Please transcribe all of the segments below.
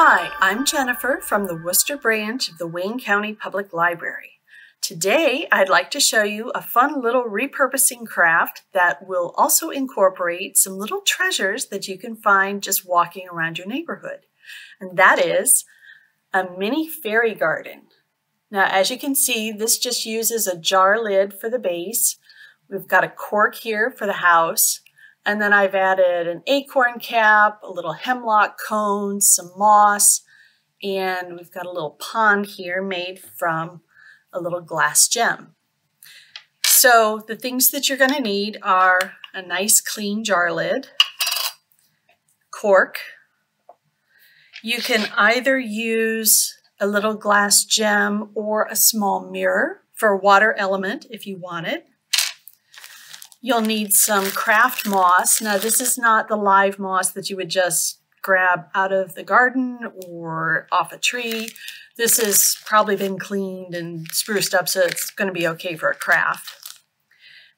Hi, I'm Jennifer from the Worcester branch of the Wayne County Public Library. Today, I'd like to show you a fun little repurposing craft that will also incorporate some little treasures that you can find just walking around your neighborhood. And that is a mini fairy garden. Now, as you can see, this just uses a jar lid for the base. We've got a cork here for the house. And then I've added an acorn cap, a little hemlock cone, some moss, and we've got a little pond here made from a little glass gem. So the things that you're going to need are a nice clean jar lid, cork. You can either use a little glass gem or a small mirror for a water element if you want it. You'll need some craft moss. Now, this is not the live moss that you would just grab out of the garden or off a tree. This has probably been cleaned and spruced up, so it's going to be okay for a craft.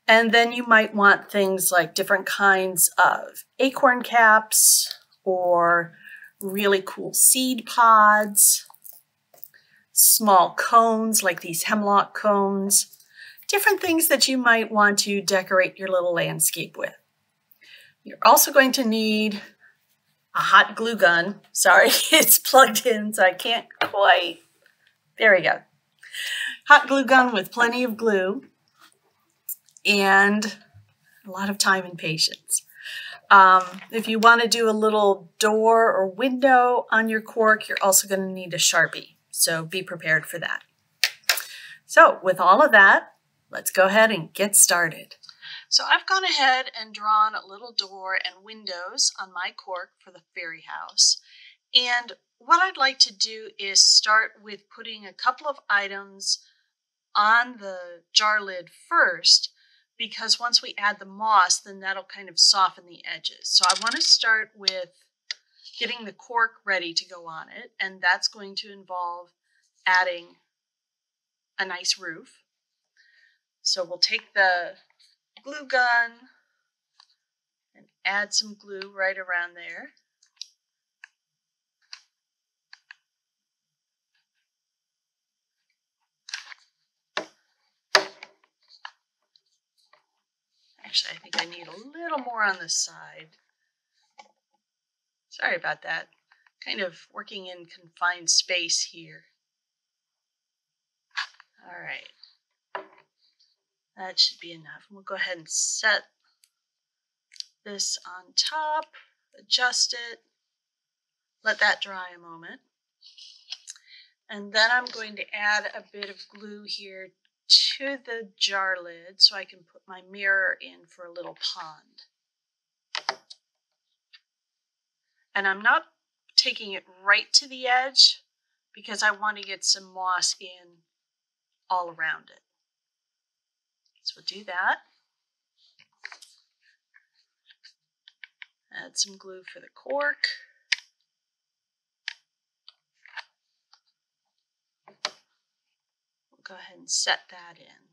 And then you might want things like different kinds of acorn caps or really cool seed pods, small cones like these hemlock cones. Different things that you might want to decorate your little landscape with. You're also going to need a hot glue gun. Sorry, it's plugged in, so I can't quite. There we go. Hot glue gun with plenty of glue and a lot of time and patience. If you want to do a little door or window on your cork, you're also going to need a Sharpie. So be prepared for that. So with all of that, let's go ahead and get started. So I've gone ahead and drawn a little door and windows on my cork for the fairy house. And what I'd like to do is start with putting a couple of items on the jar lid first, because once we add the moss, then that'll kind of soften the edges. So I want to start with getting the cork ready to go on it, and that's going to involve adding a nice roof. So we'll take the glue gun and add some glue right around there. Actually, I think I need a little more on this side. Sorry about that. Kind of working in confined space here. All right. That should be enough. We'll go ahead and set this on top, adjust it, let that dry a moment. And then I'm going to add a bit of glue here to the jar lid so I can put my mirror in for a little pond. And I'm not taking it right to the edge because I want to get some moss in all around it. So we'll do that. Add some glue for the cork. We'll go ahead and set that in.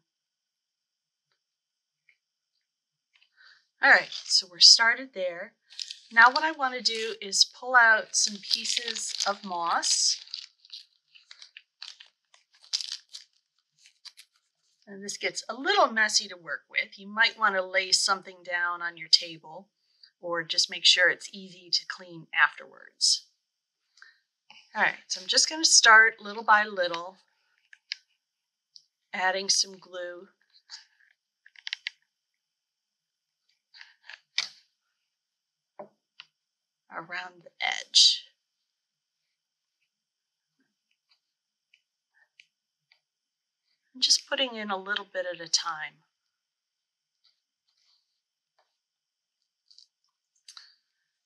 All right, so we're started there. Now what I want to do is pull out some pieces of moss. And this gets a little messy to work with. You might want to lay something down on your table or just make sure it's easy to clean afterwards. All right, so I'm just going to start little by little adding some glue. Around the edge. I'm just putting in a little bit at a time.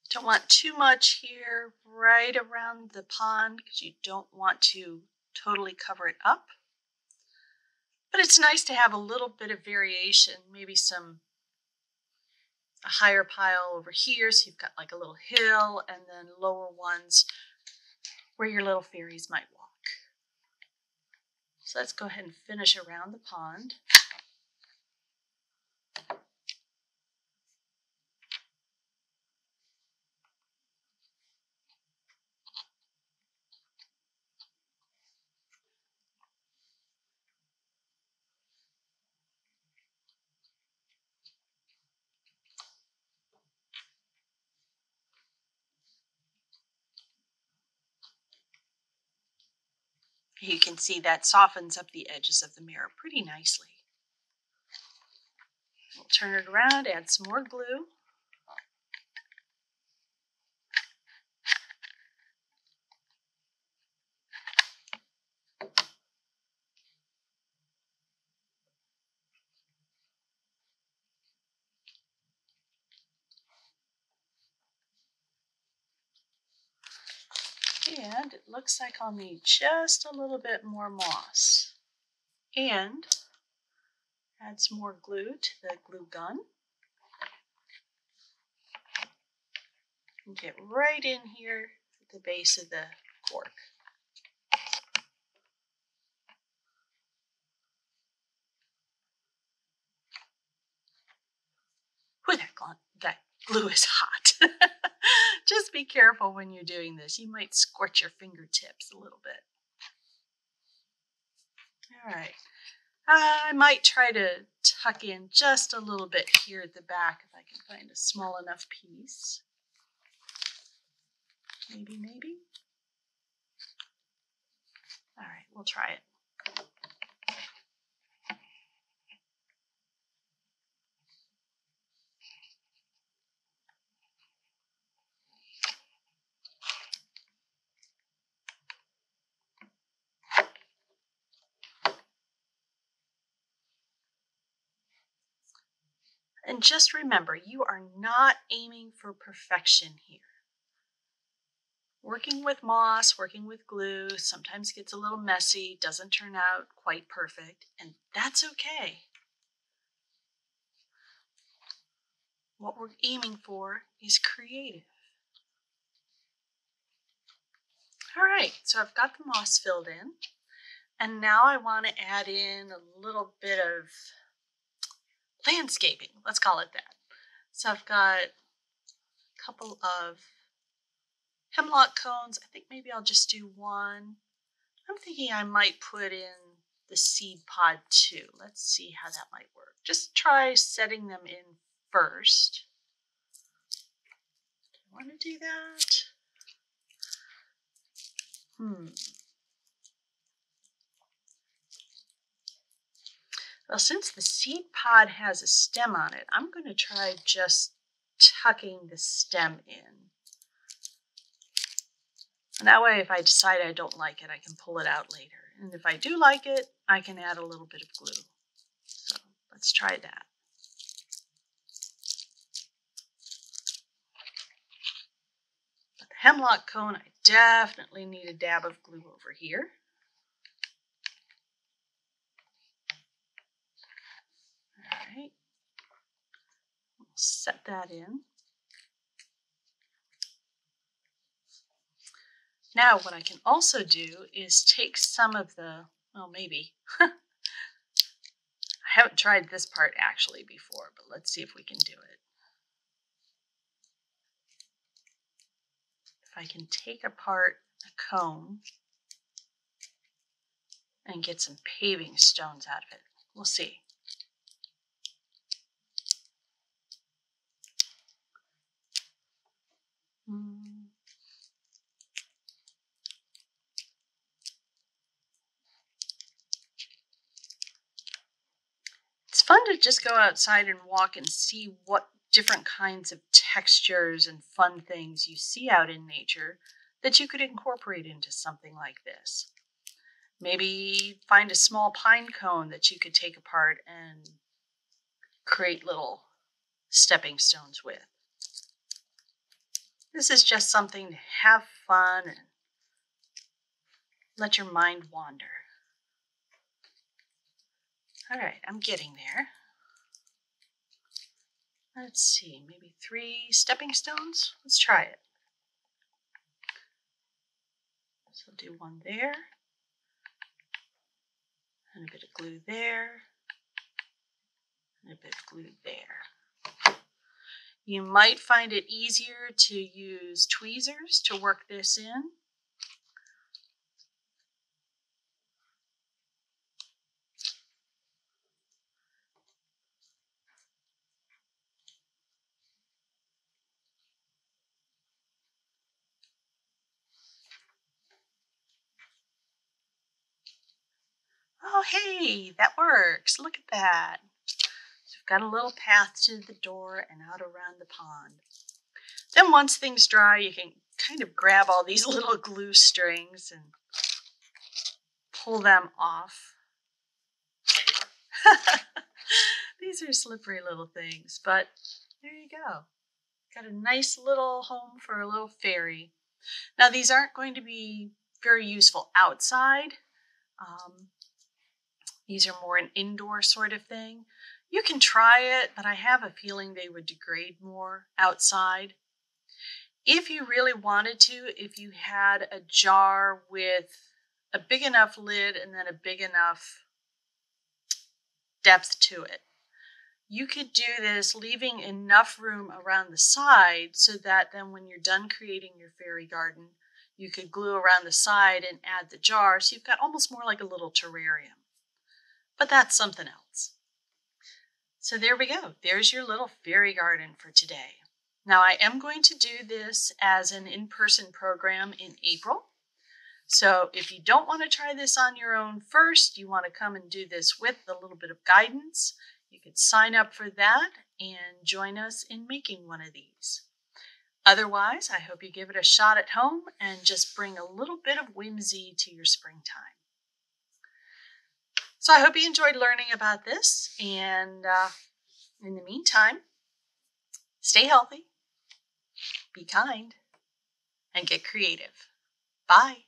Don't want too much here right around the pond because you don't want to totally cover it up. But it's nice to have a little bit of variation, maybe a higher pile over here, so you've got like a little hill, and then lower ones where your little fairies might walk. So let's go ahead and finish around the pond. You can see that softens up the edges of the mirror pretty nicely. We'll turn it around, add some more glue. And it looks like I'll need just a little bit more moss. And add some more glue to the glue gun. And get right in here at the base of the cork. Whew, that glue is hot. Just be careful when you're doing this. You might scorch your fingertips a little bit. All right. I might try to tuck in just a little bit here at the back if I can find a small enough piece. Maybe. All right, we'll try it. And just remember, you are not aiming for perfection here. Working with moss, working with glue, sometimes gets a little messy, doesn't turn out quite perfect, and that's okay. What we're aiming for is creative. All right, so I've got the moss filled in, and now I want to add in a little bit of landscaping, let's call it that. So I've got a couple of hemlock cones. I think maybe I'll just do one. I'm thinking I might put in the seed pod too. Let's see how that might work. Just try setting them in first. Do I want to do that? Well, since the seed pod has a stem on it, I'm going to try just tucking the stem in. And that way, if I decide I don't like it, I can pull it out later. And if I do like it, I can add a little bit of glue. So let's try that. But the hemlock cone, I definitely need a dab of glue over here. All right. We'll set that in. Now what I can also do is take some of the, well, maybe, I haven't tried this part actually before, but let's see if we can do it. If I can take apart a cone and get some paving stones out of it. We'll see. It's fun to just go outside and walk and see what different kinds of textures and fun things you see out in nature that you could incorporate into something like this. Maybe find a small pine cone that you could take apart and create little stepping stones with. This is just something to have fun and let your mind wander. All right, I'm getting there. Let's see, maybe 3 stepping stones. Let's try it. So I'll do one there, and a bit of glue there, and a bit of glue there. You might find it easier to use tweezers to work this in. Oh, hey, that works. Look at that. So we've got a little path to the door and out around the pond. Then once things dry, you can kind of grab all these little glue strings and pull them off. These are slippery little things, but there you go. Got a nice little home for a little fairy. Now, these aren't going to be very useful outside. These are more an indoor sort of thing. You can try it, but I have a feeling they would degrade more outside. If you really wanted to, if you had a jar with a big enough lid and then a big enough depth to it, you could do this leaving enough room around the side so that then when you're done creating your fairy garden, you could glue around the side and add the jar, so you've got almost more like a little terrarium. But that's something else. So there we go. There's your little fairy garden for today. Now, I am going to do this as an in-person program in April. So if you don't want to try this on your own first, you want to come and do this with a little bit of guidance, you could sign up for that and join us in making one of these. Otherwise, I hope you give it a shot at home and just bring a little bit of whimsy to your springtime. So I hope you enjoyed learning about this, and in the meantime, stay healthy, be kind, and get creative. Bye.